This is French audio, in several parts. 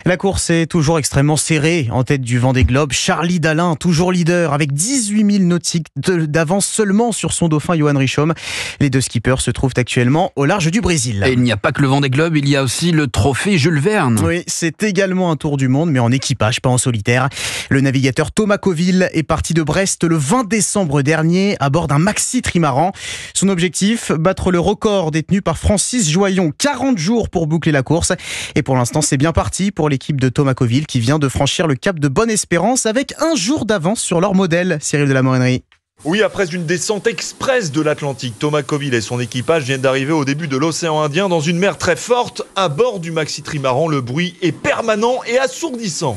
La course est toujours extrêmement serrée. En tête du Vendée Globe, Charlie Dalin, toujours leader, avec 18 000 nautiques d'avance seulement sur son dauphin Johan Richomme. Les deux skippers se trouvent actuellement au large du Brésil. Et il n'y a pas que le Vendée Globe, il y a aussi le trophée Jules Verne. Oui, c'est également un tour du monde, mais en équipage, pas en solitaire. Le navigateur Thomas Coville est parti de Brest le 20 décembre dernier à bord d'un maxi trimaran. Son objectif, battre le record détenu par Francis Joyon. 40 jours pour boucler la course. Et pour l'instant, c'est bien parti pour l'équipe de Thomas Coville qui vient de franchir le cap de Bonne-Espérance avec un jour d'avance sur leur modèle. Cyril de la Morinerie. Oui, après une descente express de l'Atlantique, Thomas Coville et son équipage viennent d'arriver au début de l'océan Indien dans une mer très forte. À bord du maxi trimaran, le bruit est permanent et assourdissant.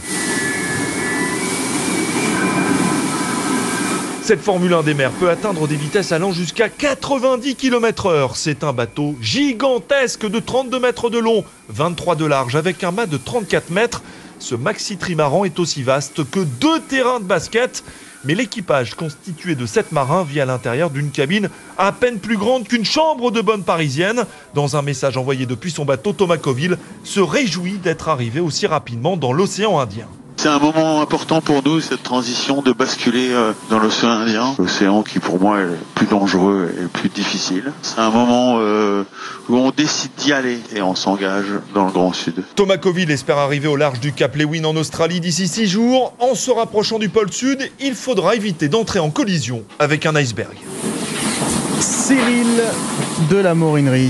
Cette Formule 1 des mers peut atteindre des vitesses allant jusqu'à 90 km/h. C'est un bateau gigantesque de 32 mètres de long, 23 de large, avec un mât de 34 mètres. Ce maxi trimaran est aussi vaste que 2 terrains de basket. Mais l'équipage constitué de 7 marins vit à l'intérieur d'une cabine à peine plus grande qu'une chambre de bonne parisienne. Dans un message envoyé depuis son bateau, Thomas Coville se réjouit d'être arrivé aussi rapidement dans l'océan Indien. C'est un moment important pour nous, cette transition de basculer dans l'océan Indien. L'océan qui pour moi est le plus dangereux et le plus difficile. C'est un moment où on décide d'y aller et on s'engage dans le Grand Sud. Thomas Coville espère arriver au large du Cap Lewin en Australie d'ici 6 jours. En se rapprochant du pôle Sud, il faudra éviter d'entrer en collision avec un iceberg. Cyril de la Morinerie.